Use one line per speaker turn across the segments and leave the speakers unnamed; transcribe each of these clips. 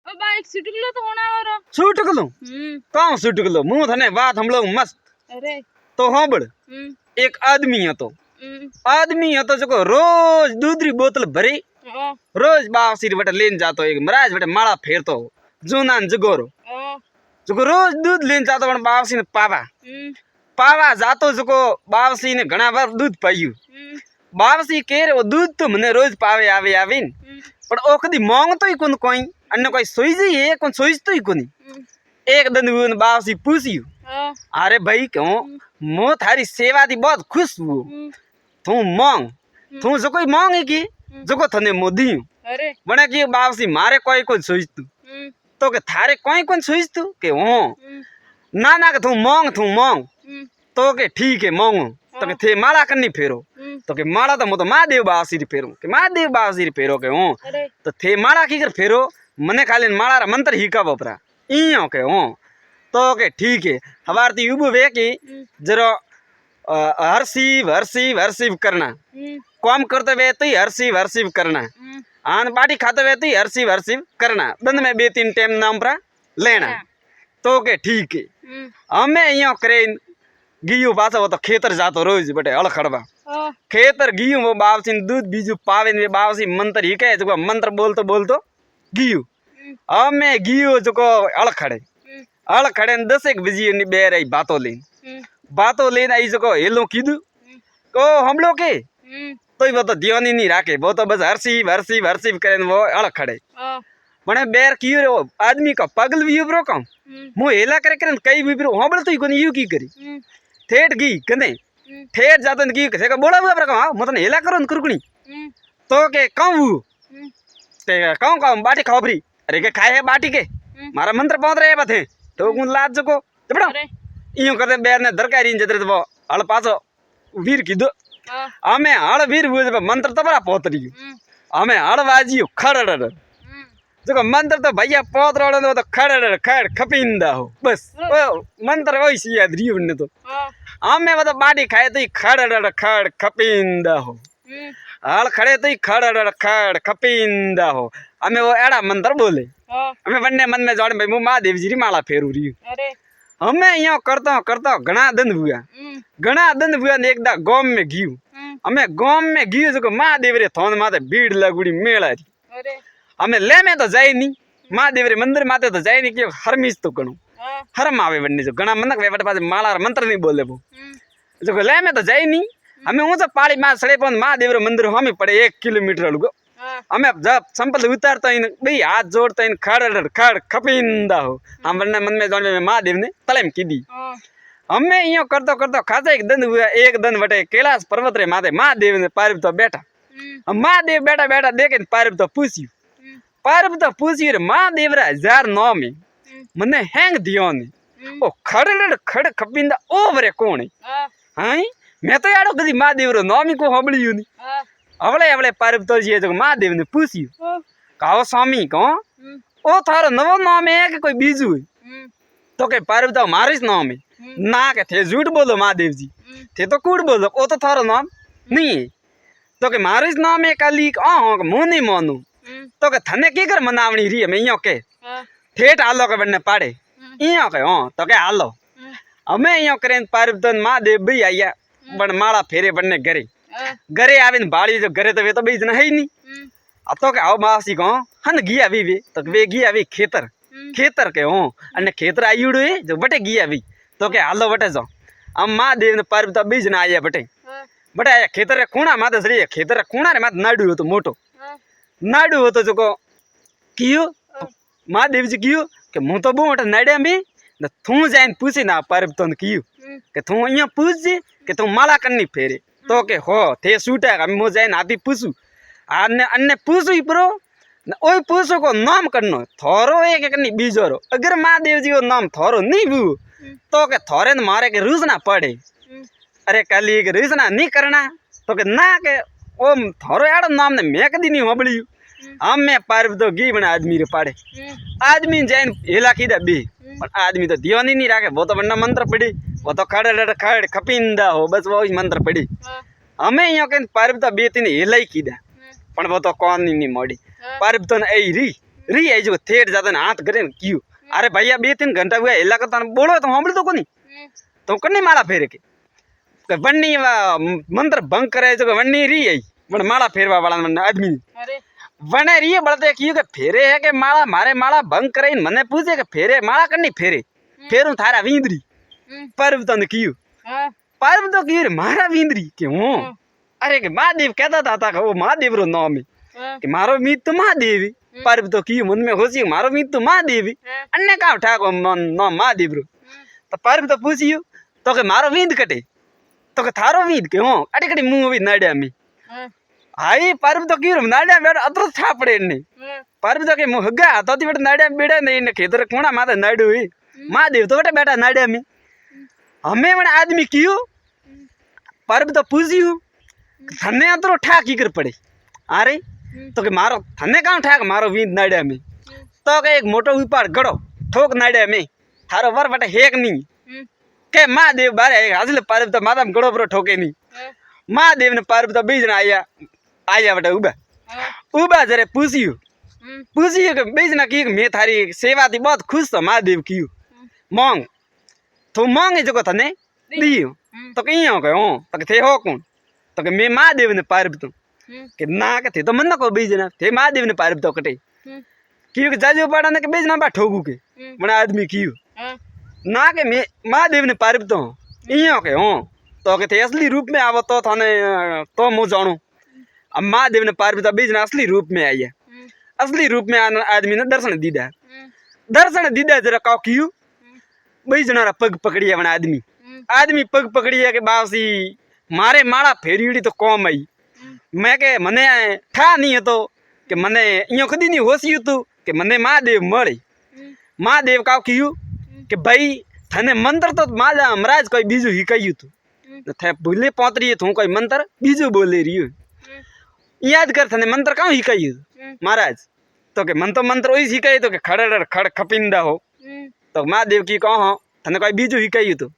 ओ bike सुटकलो तो होना वारो
सुटकलो कौन सुटकलो मुंह थने बात हम लोग मस्त
अरे
तो होबड़ एक आदमी હતો जो रोज दूध री बोतल भरी रोज बावसी बटे लेन जातो एक महाराज बटे माला फेरतो जूनान जगोरो जो रोज दूध लेन जातो पण बावसी ने पावा जातो जो बावसी ने घणा बार दूध पायु बावसी केर वो दूध तो मने रोज पावे आवे आवीन पण ओ कदी मांगतो ही कोन कोई अन्य कोई सोईजी है कोन सोईजतो ही कोनी एक दिन वो बावसी पूछियो अरे भाई क्यों मो थारी सेवा दी बहुत खुश हूँ तू मांग तू जो कोई मांगे की जो को थने मोदी
अरे
बने की बावसी मारे कोई कोन सोईजतू तो के थारे कोई कोन सोईजतू के हो ना ना के तू मांग तो के ठीक है मांगो तो के थे माला करनी फेरो तो के माला तो मो तो महादेव बावसी री फेरो के महादेव बावसी री फेरो के हो तो थे माला की कर फेरो मने खाली माला रा मंत्र ही का बपरा इयो के हो तो के ठीक है हवारती युब वे की जरो हरसिव करना काम करते वे तो हरसिव करना आन पार्टी खाते वे तो हरसिव करना दंड में 2-3 टाइम नाम पर लेना तो के ठीक है हमें यो करे गियो पासा वो तो खेतर जातो रोज बटे हल खड़वा खेतर गियो वो बावसी दूध बीजू पावे वे बावसी मंत्र ही कहे जो मंत्र बोलतो गियो हमें गियो जो हल खड़े हल खड़े 10 बजे बे रही बातों लेन आई जो हेलो कीधु को हम लोग के तो वो तो ध्यान ही नहीं राखे वो तो बस हरसिव करे वो हल खड़े मने बेर कियो रे आदमी का पागल भी ब्रो का मु हेला करे कई भी ब्रो होबड़ तो कोनी यू की करी ठेठ गी कने ठेठ जातन की कसे का बोला ब्रो का मतन हेला करो कुरकुनी तो के कहू ते कहू बाटी खाओ फ्री अरे के खाए है बाटी के मारा मंत्र पहुंच रहे बथे तो गुन लाज जको बड़ा इयो करते बेर ने दरकारी जतरे तो हल पासो वीर कीधो हमें हल वीर हुए मंत्र तो बड़ा पहुंच रही हमें हल बाजियो खड़ जो मंत्र तो भैया पौध रो तो खड़ खपिंदा हो बस वो मंत्र वही याद रही उन्हें तो हमें वो तो बाटी खाए तो खड़ खपिंदा हो हल खड़े तो खड़ खपिंदा हो हमें वो एड़ा मंत्र बोले हमें बन्ने मन में जोड़े भाई महादेव जी री माला फेरू रही हमें यो करता घना दिन हुआ ने एकदा गांव में गियो हमें गांव में गियो जो महादेव रे थोन माते भीड़ लगुड़ी मेला री हमें ले में तो जाए नहीं महादेव रे मंदिर माते तो जाए नहीं कि हरमीज तो कणु हरम आवे बन्ने जो घना मनक वे पास माला मंत्र नहीं बोले वो जो ले में तो जाए नहीं हमें ऊंचा पहाड़ी में सड़े पन महादेव रे मंदिर हमें पड़े 1 किलोमीटर अलगो हमें जब संपल उतारता इन भाई हाथ जोड़ता इन खड़ खपिंदा हो हम वरना मन में जोड़ने में महादेव ने तलेम की दी हमें यो करतो खासा एक दिन बटे कैलाश पर्वत रे माथे महादेव ने पार्वती तो बैठा महादेव बैठा देखे पार्वती तो पूछी रे महादेव रा 1000 नाम में मने हैंग दियो ने ओ खड़ खपिंदा ओवरे कोण है हां मैं तो यारो कदी महादेव रो नाम को हबळियो नी अवले पार्वती जी जो महादेव ने पूछियो कहो स्वामी को ओ थारो नवो नाम है कि कोई बीजू है तो के पार्वती मारिस नाम है ना के थे झूठ बोलो महादेव जी थे तो कूड़ बोलो ओ तो थारो नाम नहीं है तो के मारिस नाम है काली मुँह नहीं मानू तो के थने की कर मनावनी रही है मैं यो के ठेठ आलो के बनने पाड़े यो के तो के आलो हमें यो करें पार्वती महादेव भी आया बन माला फेरे बनने घरे आवे बाड़ी जो घरे तो वे तो बीज है ही नहीं तो के आओ मासी को हन गिया भी वे तो वे गिया भी खेतर के हो अन्य खेतर आयुड़ो है जो बटे गिया भी तो के हालो बटे जाओ हम महादेव ने पार्वती बीज ना आया बटे आया खेतर रे खूणा माते सड़ी खेतर रे खूणा रे माते नाडू हो तो मोटो नाडू हो तो जो कियो महादेव जी कियो के मु तो बोट नाड्या में न थू जाइन पूछी ना पार्वती ने कियो के थू इया पूछ जे के तू माला करनी फेरे तो के हो थे सूटा हम मो जाइन आती पूछू अन्य पूछू ही प्रो ओई पूछो को नाम करनो थोरो एक करनी बीजोरो अगर महादेव जी को नाम थोरो नहीं बू तो के थोरे न मारे के रूजना पड़े अरे कली के रूजना नहीं करना तो के ना के ओ थोरो यार नाम ने मैं कदी नहीं हबळियो हम मैं पार्वती गी बना आदमी रे पाड़े आदमी जैन हेला की दे पर आदमी तो ध्यान ही नहीं रखे वो तो बन्ना मंत्र पड़ी वो तो खड़ खपिंदा हो बस वो मंत्र पड़ी हमें यहाँ के पार्वती 2-3 हेला की दे पण वो तो कौन नहीं मोड़ी पार्वती ने आई री री आई जो थेट जाता ने हाथ करे क्यों अरे भैया 2-3 घंटा हुआ हिला करता बोलो तो हम तो कोनी तो कन्नी माला फेरे के वन्नी मंत्र भंग करे जो वन्नी री आई वन माला फेरवा वाला आदमी वने री बड़ते क्यों के फेरे है के माला मारे माला भंग करे मने पूछे के फेरे माला कन्नी फेरे फेरू थारा वींदरी पर्व तो क्यों पर्व तो क्यों मारा वींदरी के हूँ अरे के महादेव कहता था वो महादेव रो नाम है कि मारो मीत तो महादेव पर्व तो क्यों मन में होशी मारो मीत तो महादेव अन्य का ठाको नाम महादेव रो तो पर्व तो पूछियो तो के मारो वींद कटे तो के थारो वींद के हो अटे कटी मुंह भी नाड्या में हाई पर्व तो क्यों नाड्या बेटा अतरो था पड़े ने पर्व तो के मुंह हगा तो ती बेटा नाड्या बेड़ा नहीं ने खेतर कोणा माता नाडू है महादेव तो बेटा बेटा नाड्या में हमें मन आदमी क्यों पर्व तो पूछियो थने अतरो ठा की कर पड़े अरे तो के मारो थने काम ठाक मारो वींद नाड्या में तो के एक मोटो उपाड़ गड़ो ठोक नाड्या में थारो वर बटे हेक नहीं के महादेव बारे हाजिल पर्व तो माता गड़ो पर ठोके नहीं महादेव ने पर्व तो बीज आया आया बटे उबा उबा जरे पूछियो के बीज ना की मैं थारी सेवा थी बहुत खुश था महादेव की मांग तो मांगे जो थने दियो तो कहीं हो गए हो तो थे हो कौन तो के मैं महादेव ने पर्व तो के ना के थे तो मन को बीज ना थे महादेव ने पर्व तो कटे क्योंकि जाजू पड़ा ना के बीज ना बा ठोकू के बड़ा आदमी क्यों ना के मैं महादेव ने पर्व तो इं के हो तो के थे असली रूप में आवो तो थाने तो मु जानो अब महादेव ने पर्व तो बीज ना असली रूप में आई है असली रूप में आदमी ने दर्शन दीदा जरा का क्यों बीज ना पग पकड़ी है आदमी पग पकड़ी है के बासी मारे माला फेरी तो कौम आई मैं के मने ठा नहीं है तो कि मने इं खुद नहीं होशी तू कि मने महादेव मळे महादेव का क्यों कि भाई थने मंत्र तो माला महाराज कोई बीजू ही कही तू थे भूले पौतरी तू कोई मंत्र बीजू बोले रही याद कर थने मंत्र कहाँ ही कही महाराज तो के मन तो मंत्र वही ही कही तो के खड़ खड़ खपिंदा हो तो महादेव की कहो थने कोई बीजू ही कही तू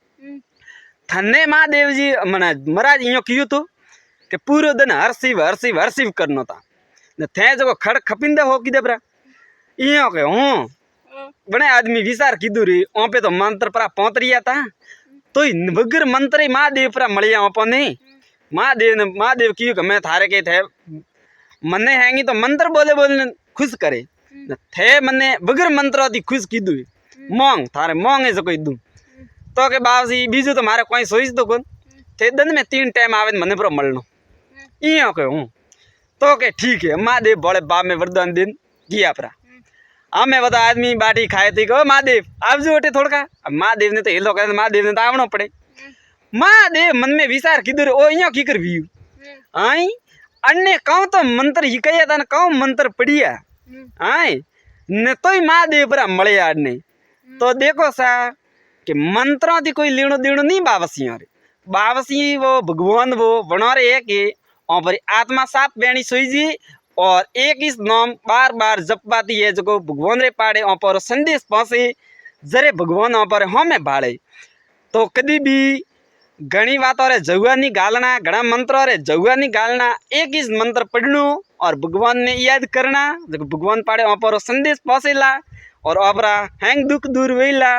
थने महादेव जी मना महाराज इं क्यों तू कि पूरा दिन हरसिव करना था थे जो खड़ खपिंदा हो कि देबरा इं के हूँ बड़े आदमी विचार कीधु री ओ पे तो मंत्र परा पौतरिया था तो वगर मंत्र महादेव परा मलिया अपने महादेव की मैं थारे के थे मने हैंगी तो मंत्र बोले बोले खुश करे थे मने वगर मंत्र थी खुश कीधु मोंग थारे मोंग है कोई दू तो के बाबी बीजू तो मारे कोई सोच तो कौन थे दिन में 3 टाइम आवे मने पर मलनो इं के हूँ तो के ठीक है महादेव बड़े बाप में वरदान दिन किया परा हमें बता आदमी बाटी खाए थी कहो महादेव आप जो उठे थोड़ा अब महादेव ने तो हिलो करे महादेव ने तो आवनो पड़े महादेव मन में विचार किधर ओ इं की कर भी आई अन्य कहूँ तो मंत्र ही कहिया था कहूँ मंत्र पढ़िया आई न तो ही महादेव पर मले आडने तो देखो सा कि मंत्रों की कोई लेनो देनो नहीं बावसी वो भगवान वो बना रहे है कि और आत्मा साफ बेणी सोई जी और एक इस नाम बार बार जपवाती है जो भगवान रे पाड़े पर संदेश पहुँचे जरे भगवान पर हमें भाड़े तो कभी भी घनी बातों रे जगुआ नहीं गालना घना मंत्रों रे जगुआ नहीं गालना एक इस मंत्र पढ़नो और भगवान ने याद करना जो भगवान पाड़े पर संदेश पहुँचेला और अपरा हैंग दुख दूर वेला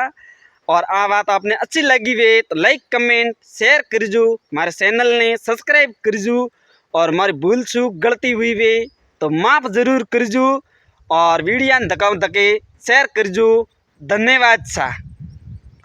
और आ बात आपने अच्छी लगी वे तो लाइक कमेंट शेयर करजो हमारे चैनल ने सब्सक्राइब करजो और हमारी भूल चूक गलती हुई वे तो माफ जरूर करजो और वीडियो धकाऊ धके शेयर करजो धन्यवाद सा।